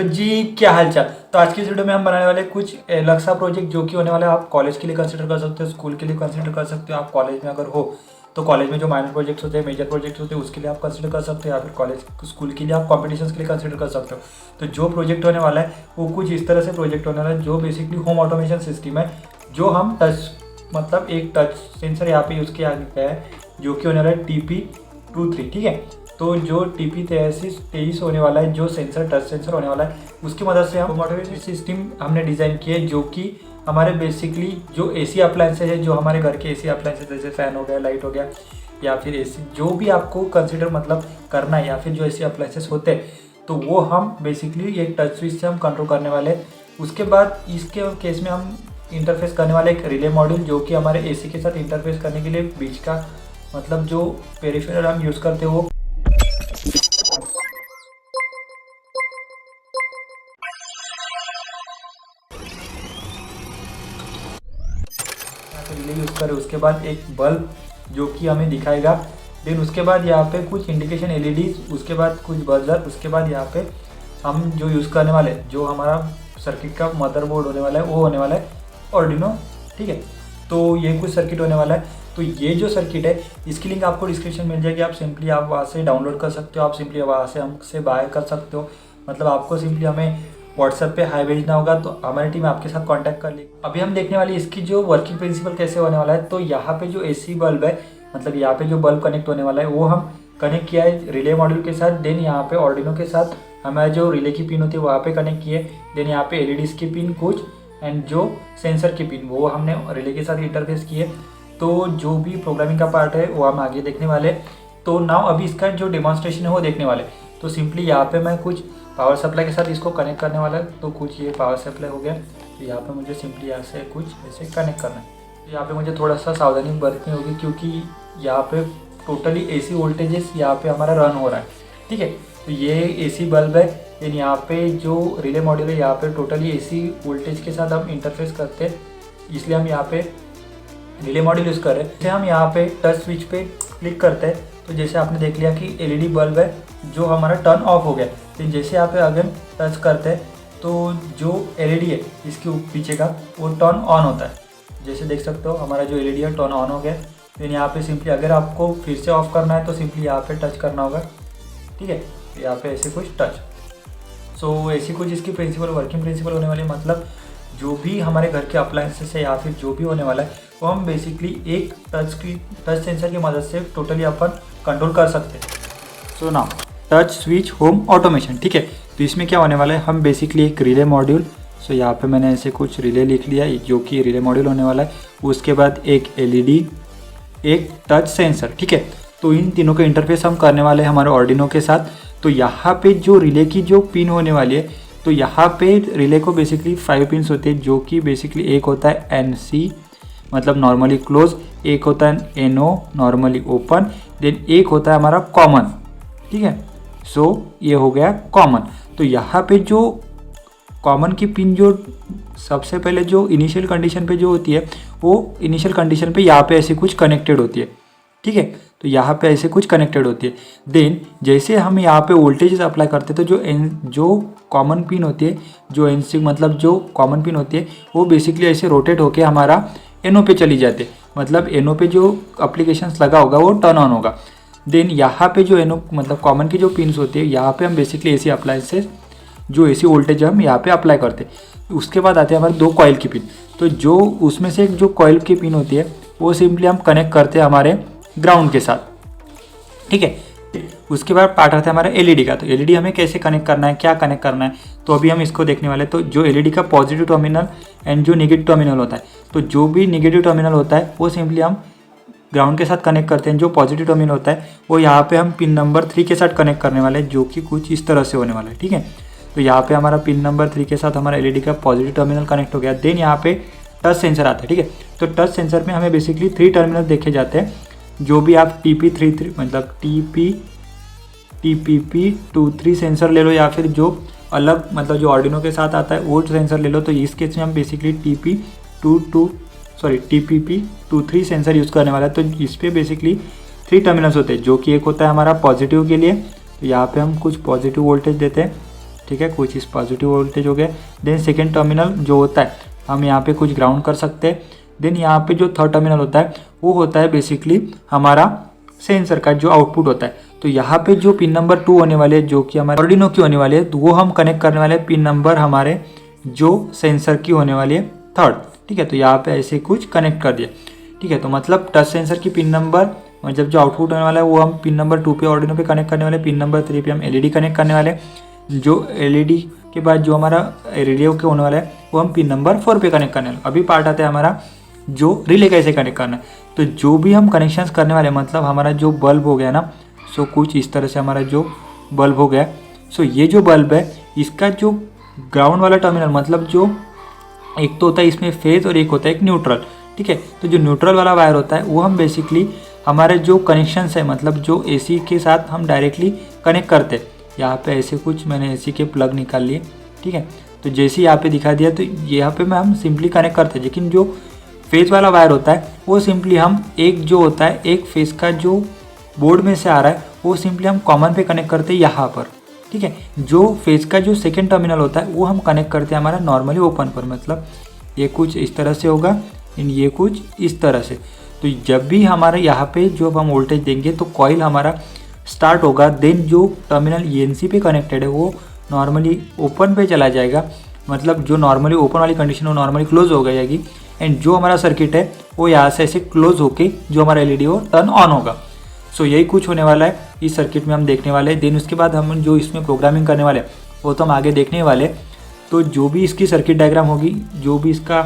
जी क्या हाल चाल। तो आज की इस वीडियो में हम बनाने वाले कुछ अलग सा प्रोजेक्ट जो कि होने वाला है। आप कॉलेज के लिए कंसिडर कर सकते हो, स्कूल के लिए कंसिडर कर सकते हो। आप कॉलेज में अगर हो तो कॉलेज में जो माइनर प्रोजेक्ट्स होते हैं, मेजर प्रोजेक्ट्स होते हैं, उसके लिए आप कंसिडर कर सकते हो, या फिर कॉलेज स्कूल के लिए आप कॉम्पिटिशन्स के लिए कंसिडर कर सकते हो। तो जो प्रोजेक्ट होने वाला है वो कुछ इस तरह से प्रोजेक्ट होने वाला है जो बेसिकली होम ऑटोमेशन सिस्टम है, जो हम टच मतलब एक टच सेंसर यहाँ पे यूज़ किया गया है जो कि होने वाला है TP23। ठीक है, तो जो TP23 होने वाला है, जो सेंसर टच सेंसर होने वाला है, उसकी मदद से हम ऑटोमेशन सिस्टम हमने डिज़ाइन किया है जो कि हमारे बेसिकली जो AC अप्लायंसेज है, जो हमारे घर के AC अप्लायंसेज जैसे फ़ैन हो गया, लाइट हो गया, या फिर AC जो भी आपको कंसिडर मतलब करना है, या फिर जो AC अप्लायंसेज होते हैं, तो वो हम बेसिकली एक टच स्विच से हम कंट्रोल करने वाले हैं। उसके बाद इसके केस में हम इंटरफेस करने वाले एक रिले मॉड्यूल जो कि हमारे AC के साथ इंटरफेस करने के लिए बीच का मतलब जो पेरिफेरल हम यूज़ करते हैं वो रिले यूज़ करें। उसके बाद एक बल्ब जो कि हमें दिखाएगा, देन उसके बाद यहाँ पे कुछ इंडिकेशन LEDs, उसके बाद कुछ बजर, उसके बाद यहाँ पे हम जो यूज़ करने वाले जो हमारा सर्किट का मदरबोर्ड होने वाला है वो होने वाला है आर्डिनो। ठीक है, तो ये कुछ सर्किट होने वाला है। तो ये जो सर्किट है इसकी लिंक आपको डिस्क्रिप्शन मिल जाएगी, आप सिंपली आप वहाँ से डाउनलोड कर सकते हो, आप सिंपली वहाँ से हमसे बाय कर सकते हो। मतलब आपको सिंपली हमें व्हाट्सएप पे हाई भेजना होगा तो हमारी टीम आपके साथ कांटेक्ट कर लेगी। अभी हम देखने वाली इसकी जो वर्किंग प्रिंसिपल कैसे होने वाला है। तो यहाँ पे जो AC बल्ब है, मतलब यहाँ पे जो बल्ब कनेक्ट होने वाला है वो हम कनेक्ट किया है रिले मॉड्यूल के साथ। देन यहाँ पे आर्डिनो के साथ हमारे जो रिले की पिन होती है वहाँ पे कनेक्ट किए। देन यहाँ पे LEDs की पिन कुछ एंड जो सेंसर की पिन वो हमने रिले के साथ इंटरफेस किए। तो जो भी प्रोग्रामिंग का पार्ट है वो हम आगे देखने वाले। तो नाउ अभी इसका जो डेमोन्स्ट्रेशन है वो देखने वाले। तो सिंपली यहाँ पे मैं कुछ पावर सप्लाई के साथ इसको कनेक्ट करने वाला है। तो कुछ ये पावर सप्लाई हो गया, तो यहाँ पे मुझे सिंपली यहाँ से कुछ ऐसे कनेक्ट करना है। तो यहाँ पे मुझे थोड़ा सा सावधानी बरतनी होगी क्योंकि यहाँ पे टोटली AC वोल्टेजेस यहाँ पे हमारा रन हो रहा है। ठीक है, तो ये AC बल्ब है। देन यहाँ पे जो रिले मॉड्यूल है यहाँ पे टोटली AC वोल्टेज के साथ हम इंटरफेस करते हैं, इसलिए हम यहाँ पे रिले मॉड्यूल यूज़ कर रहे हैं। जैसे हम यहाँ पे टच स्विच पे क्लिक करते हैं तो जैसे आपने देख लिया कि LED बल्ब है जो हमारा टर्न ऑफ हो गया। तो जैसे यहाँ पे अगर टच करते हैं तो जो LED है इसके पीछे का वो टर्न ऑन होता है। जैसे देख सकते हो हमारा जो LED है टर्न ऑन हो गया। फिर यहाँ पे सिंपली अगर आपको फिर से ऑफ करना है तो सिंपली यहाँ पे टच करना होगा। ठीक है, तो यहाँ पे ऐसे कुछ टच। सो ऐसी कुछ इसकी प्रिंसिपल वर्किंग प्रिंसिपल होने वाली, मतलब जो भी हमारे घर के अप्लायंसेस है या फिर जो भी होने वाला है वो हम बेसिकली एक टच सेंसर की मदद से टोटली अपन कंट्रोल कर सकते हैं। So now touch switch home automation. ठीक है, तो इसमें क्या होने वाला है, हम बेसिकली एक रिले मॉड्यूल, सो यहाँ पे मैंने ऐसे कुछ रिले लिख लिया जो कि रिले मॉड्यूल होने वाला है। उसके बाद एक LED, एक टच सेंसर। ठीक है, तो इन तीनों का इंटरफेस हम करने वाले हैं हमारे आर्डिनो के साथ। तो यहाँ पे जो रिले की जो पिन होने वाली है, तो यहाँ पे रिले को बेसिकली 5 पिन्स होते हैं जो कि बेसिकली एक होता है NC मतलब नॉर्मली क्लोज, एक होता है NO नॉर्मली ओपन, देन एक होता है हमारा कॉमन। ठीक है, सो ये हो गया कॉमन। तो यहाँ पे जो कॉमन की पिन जो सबसे पहले जो इनिशियल कंडीशन पे जो होती है वो इनिशियल कंडीशन पे यहाँ पे ऐसे कुछ कनेक्टेड होती है। ठीक है, तो यहाँ पे ऐसे कुछ कनेक्टेड होती है। देन जैसे हम यहाँ पे वोल्टेज अप्लाई करते हैं तो जो कॉमन पिन होती है, जो NC मतलब जो कॉमन पिन होती है वो बेसिकली ऐसे रोटेट होके हमारा NO पे चली जाती है। मतलब NO पे जो अप्लीकेशंस लगा होगा वो टर्न ऑन होगा। देन यहाँ पे जो NO मतलब कॉमन की जो पिन्स होती है यहाँ पे हम बेसिकली AC अप्लायंसेस जो AC वोल्टेज हम यहाँ पे अप्लाई करते हैं। उसके बाद आते हैं हमारे 2 कॉइल की पिन। तो जो उसमें से जो कॉइल की पिन होती है वो सिंपली हम कनेक्ट करते हैं हमारे ग्राउंड के साथ। ठीक है, उसके बाद पार्ट आता है हमारा LED का। तो LED हमें कैसे कनेक्ट करना है, क्या कनेक्ट करना है, तो अभी हम इसको देखने वाले। तो जो LED का पॉजिटिव टर्मिनल एंड जो नेगेटिव टर्मिनल होता है, तो जो भी नेगेटिव टर्मिनल होता है वो सिंपली हम ग्राउंड के साथ कनेक्ट करते हैं। जो पॉजिटिव टर्मिनल होता है वो यहाँ पे हम पिन नंबर 3 के साथ कनेक्ट करने वाले हैं, जो कि कुछ इस तरह से होने वाला है। ठीक है, तो यहाँ पे हमारा पिन नंबर 3 के साथ हमारा LED का पॉजिटिव टर्मिनल कनेक्ट हो गया। देन यहाँ पे टच सेंसर आता है। ठीक है, तो टच सेंसर में हमें बेसिकली 3 टर्मिनल देखे जाते हैं। जो भी आप TP33 मतलब TPP23 सेंसर ले लो, या फिर जो अलग मतलब जो आर्डिनो के साथ आता है वो सेंसर ले लो। तो इस केस में हम बेसिकली TPP23 सेंसर यूज़ करने वाला है। तो इस पर बेसिकली 3 टर्मिनल्स होते हैं, जो कि एक होता है हमारा पॉजिटिव के लिए, तो यहाँ पे हम कुछ पॉजिटिव वोल्टेज देते हैं। ठीक है, कुछ इस पॉजिटिव वोल्टेज हो गया। देन सेकेंड टर्मिनल जो होता है हम यहाँ पे कुछ ग्राउंड कर सकते हैं। देन यहाँ पे जो थर्ड टर्मिनल होता है वो होता है बेसिकली हमारा सेंसर का जो आउटपुट होता है। तो यहाँ पे जो पिन नंबर 2 होने वाले जो कि हमारे आर्डिनो की होने वाली है, तो वो हम कनेक्ट करने वाले पिन नंबर हमारे जो सेंसर की होने वाली है थर्ड। ठीक है, तो यहाँ पे ऐसे कुछ कनेक्ट कर दिया। ठीक है, तो मतलब टच सेंसर की पिन नंबर मतलब जो आउटपुट होने वाला है वो हम पिन नंबर 2 पे आर्डिनो पे कनेक्ट करने वाले, पिन नंबर 3 पे हम एलईडी कनेक्ट करने वाले, जो एलईडी के बाद जो हमारा रेडियो के होने वाला है वो हम पिन नंबर 4 पे कनेक्ट करने वाले। अभी पार्ट आता है हमारा जो रिले कैसे कनेक्ट करना है। तो जो भी हम कनेक्शंस करने वाले मतलब हमारा जो बल्ब हो गया ना, सो कुछ इस तरह से हमारा जो बल्ब हो गया। सो ये जो बल्ब है इसका जो ग्राउंड वाला टर्मिनल मतलब जो एक तो होता है इसमें फेज और एक होता है एक न्यूट्रल। ठीक है, तो जो न्यूट्रल वाला वायर होता है वो हम बेसिकली हमारे जो कनेक्शंस है मतलब जो एसी के साथ हम डायरेक्टली कनेक्ट करते हैं। यहाँ पे ऐसे कुछ मैंने एसी के प्लग निकाल लिए। ठीक है, तो जैसे यहाँ पे दिखा दिया तो यहाँ पे हम सिंपली कनेक्ट करते हैं। लेकिन जो फेज वाला वायर होता है वो सिंपली हम एक जो होता है एक फेज का जो बोर्ड में से आ रहा है वो सिंपली हम कॉमन पे कनेक्ट करते हैं यहाँ पर। ठीक है, जो फेज का जो सेकेंड टर्मिनल होता है वो हम कनेक्ट करते हैं हमारा नॉर्मली ओपन पर, मतलब ये कुछ इस तरह से होगा एंड ये कुछ इस तरह से। तो जब भी हमारे यहाँ पे जो हम वोल्टेज देंगे तो कॉइल हमारा स्टार्ट होगा। देन जो टर्मिनल ENC पे कनेक्टेड है वो नॉर्मली ओपन पे चला जाएगा, मतलब जो नॉर्मली ओपन वाली कंडीशन वो नॉर्मली क्लोज हो जाएगी एंड जो हमारा सर्किट है वो यहाँ से ऐसे क्लोज होके जो हमारा LED वो टर्न ऑन होगा। सो यही कुछ होने वाला है इस सर्किट में हम देखने वाले हैं। देन उसके बाद हम जो इसमें प्रोग्रामिंग करने वाले हैं वो तो हम आगे देखने वाले। तो जो भी इसकी सर्किट डायग्राम होगी, जो भी इसका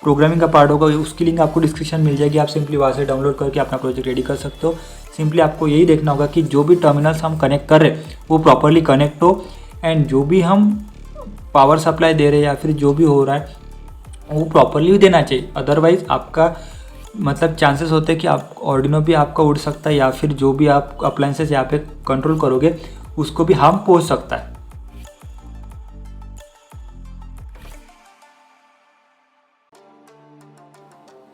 प्रोग्रामिंग का पार्ट होगा उसकी लिंक आपको डिस्क्रिप्शन मिल जाएगी। आप सिंपली वहाँ से डाउनलोड करके अपना प्रोजेक्ट रेडी कर सकते हो। सिंपली आपको यही देखना होगा कि जो भी टर्मिनल्स हम कनेक्ट कर रहे हैं वो प्रॉपरली कनेक्ट हो एंड जो भी हम पावर सप्लाई दे रहे हैं या फिर जो भी हो रहा है वो प्रॉपरली देना चाहिए। अदरवाइज आपका मतलब चांसेस होते हैं कि आप आर्डिनो भी आपका उड़ सकता है या फिर जो भी आप अप्लायंसेस यहाँ पे कंट्रोल करोगे उसको भी हार्म पहुँच सकता है।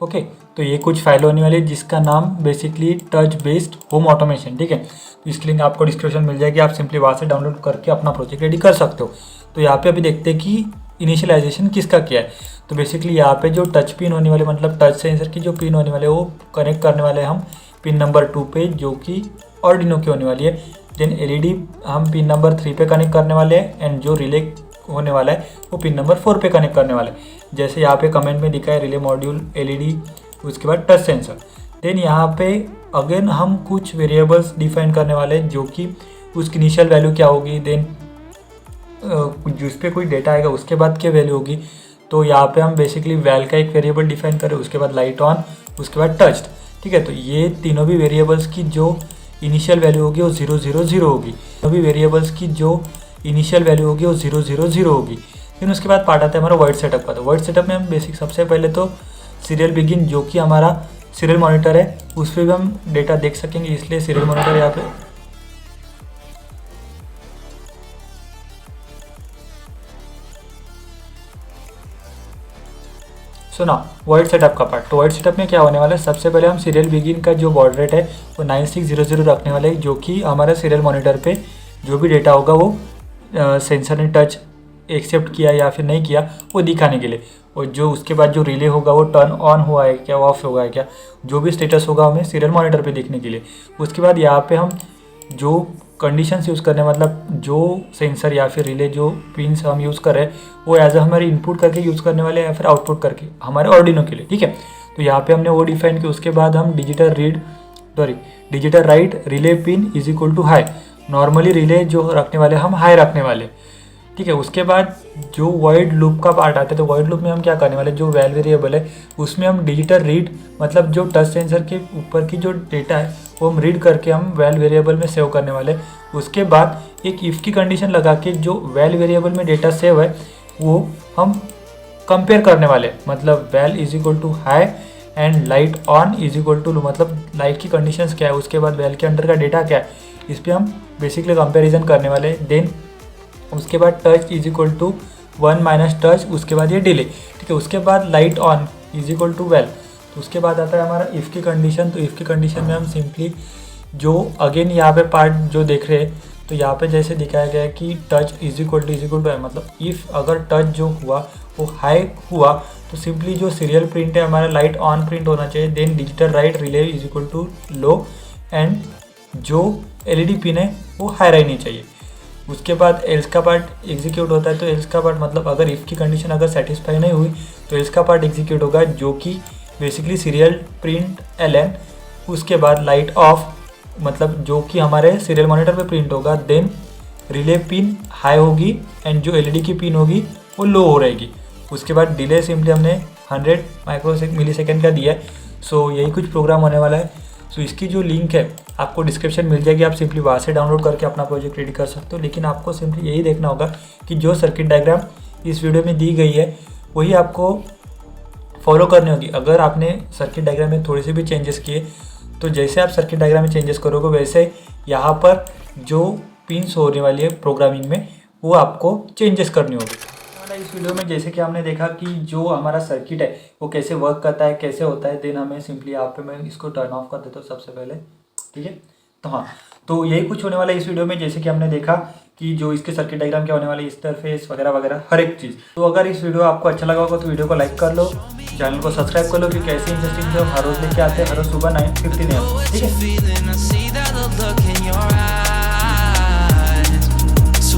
ओके, तो ये कुछ फाइल होने वाली है जिसका नाम basically touch based home automation. ठीक है, तो इसकी लिंक आपको डिस्क्रिप्शन मिल जाएगी। आप सिंपली वहाँ से डाउनलोड करके अपना प्रोजेक्ट रेडी कर सकते हो। तो यहाँ पे अभी देखते हैं कि इनिशियलाइजेशन किसका किया है। तो बेसिकली यहाँ पे जो टच पिन होने वाले मतलब टच सेंसर की जो पिन होने वाले वो कनेक्ट करने वाले हम पिन नंबर 2 पे जो कि आर्डिनो की होने वाली है। देन LED हम पिन नंबर 3 पे कनेक्ट करने वाले हैं एंड जो रिले होने वाला है वो पिन नंबर 4 पे कनेक्ट करने वाले हैं। जैसे यहाँ पे कमेंट में दिखा है रिले मॉड्यूल LED, उसके बाद टच सेंसर। देन यहाँ पे अगेन हम कुछ वेरिएबल्स डिफाइन करने वाले हैं जो कि उसकी इनिशियल वैल्यू क्या होगी, देन जिस पे कोई डेटा आएगा उसके बाद क्या वैल्यू होगी। तो यहाँ पे हम बेसिकली वैल का एक वेरिएबल डिफाइन करें, उसके बाद लाइट ऑन, उसके बाद टच्ड। ठीक है, तो ये तीनों भी वेरिएबल्स की जो इनिशियल वैल्यू होगी वो 0 0 0 होगी। तीनों भी वेरिएबल्स की जो इनिशियल वैल्यू होगी वो 0 0 0 होगी। फिर उसके बाद पार्ट आता है हमारा वर्ड सेटअप का। तो वर्ड सेटअप में हम बेसिक सबसे पहले तो सीरियल बिगिन जो कि हमारा सीरियल मॉनिटर है उस पर भी हम डेटा देख सकेंगे, इसलिए सीरियल मॉनिटर यहाँ पे सुना वर्ड सेटअप का पार्ट। तो वर्ड सेटअप में क्या होने वाला है, सबसे पहले हम सीरियल बिगिन का जो बॉड रेट है वो 9600 रखने वाले हैं, जो कि हमारा सीरियल मॉनिटर पे जो भी डेटा होगा वो सेंसर ने टच एक्सेप्ट किया या फिर नहीं किया वो दिखाने के लिए। और जो उसके बाद जो रिले होगा वो टर्न ऑन हुआ है क्या, ऑफ हुआ है क्या, जो भी स्टेटस होगा हमें सीरियल मॉनिटर पे देखने के लिए। उसके बाद यहाँ पे हम जो कंडीशंस यूज़ करने मतलब जो सेंसर या फिर रिले जो पिन्स हम यूज़ कर रहे हैं वो एज अ हमारे इनपुट करके यूज़ करने वाले या फिर आउटपुट करके हमारे आर्डिनो के लिए। ठीक है, तो यहाँ पे हमने वो डिफाइन किया। उसके बाद हम digital write relay pin is equal to high, normally relay जो रखने वाले हम हाई रखने वाले। ठीक है, उसके बाद जो वॉइड लूप का पार्ट आता है, तो वॉइड लूप में हम क्या करने वाले, जो वैल वेरिएबल है उसमें हम डिजिटल रीड मतलब जो टच सेंसर के ऊपर की जो डेटा है वो हम रीड करके हम वैल वेरिएबल में सेव करने वाले। उसके बाद एक इफ़ की कंडीशन लगा के जो वैल वेरिएबल में डेटा सेव है वो हम कंपेयर करने वाले, मतलब val is equal to high and light on is equal to low, मतलब लाइट की कंडीशंस क्या है, उसके बाद वैल के अंडर का डेटा क्या है, इस पर हम बेसिकली कंपेरिजन करने वाले। देन उसके बाद touch is equal to 1 minus touch, उसके बाद ये डिले। ठीक है, उसके बाद light on is equal to well. तो उसके बाद आता है हमारा इफ़ की कंडीशन। तो इफ़ की कंडीशन में हम सिंपली जो अगेन यहाँ पे पार्ट जो देख रहे हैं तो यहाँ पे जैसे दिखाया गया है कि टच इज इक्वल टू है, मतलब इफ़ अगर टच जो हुआ वो हाई हुआ तो सिंपली जो सीरियल प्रिंट है हमारा लाइट ऑन प्रिंट होना चाहिए, then digital write relay is equal to low and जो एलईडी पिन है वो हाई रहनी चाहिए। उसके बाद एल्स का पार्ट एग्जीक्यूट होता है, तो एल्स का पार्ट मतलब अगर इफ़ की कंडीशन अगर सेटिस्फाई नहीं हुई तो एल्स का पार्ट एग्जीक्यूट होगा, जो कि बेसिकली सीरियल प्रिंट एलएन, उसके बाद लाइट ऑफ मतलब जो कि हमारे सीरियल मॉनिटर पे प्रिंट होगा, देन रिले पिन हाई होगी एंड जो एलईडी की पिन होगी वो लो हो रहेगी। उसके बाद डिले सिंपली हमने 100 मिलीसेकंड का दिया है। सो यही कुछ प्रोग्राम होने वाला है। सो इसकी जो लिंक है आपको डिस्क्रिप्शन मिल जाएगी, आप सिंपली वहाँ से डाउनलोड करके अपना प्रोजेक्ट रेडी कर सकते हो। लेकिन आपको सिंपली यही देखना होगा कि जो सर्किट डायग्राम इस वीडियो में दी गई है वही आपको फॉलो करनी होगी। अगर आपने सर्किट डायग्राम में थोड़ी सी भी चेंजेस किए तो जैसे आप सर्किट डायग्राम में चेंजेस करोगे वैसे यहाँ पर जो पिन्स होने वाली है प्रोग्रामिंग में वो आपको चेंजेस करनी होगी। इस वीडियो में जैसे कि हमने देखा कि जो हमारा सर्किट है वो कैसे वर्क करता है, कैसे होता है, देन हमें सिंपली यहाँ पे मैं इसको टर्न ऑफ कर देता हूँ सबसे पहले, ठीक है। तो हाँ, तो यही कुछ होने वाला है इस वीडियो में। जैसे कि हमने देखा कि जो इसके सर्किट डायग्राम क्या होने वाले, इंटरफेस वगैरह वगैरह हर एक चीज़। तो अगर इस वीडियो आपको अच्छा लगा होगा तो वीडियो को लाइक कर लो, चैनल को सब्सक्राइब कर लो, क्योंकि ऐसे इंटरेस्टिंग वीडियो हर रोज लेके आते हैं, हर रोज सुबह 9:15 AM, ठीक है।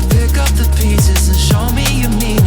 Pick up the pieces and show me you mean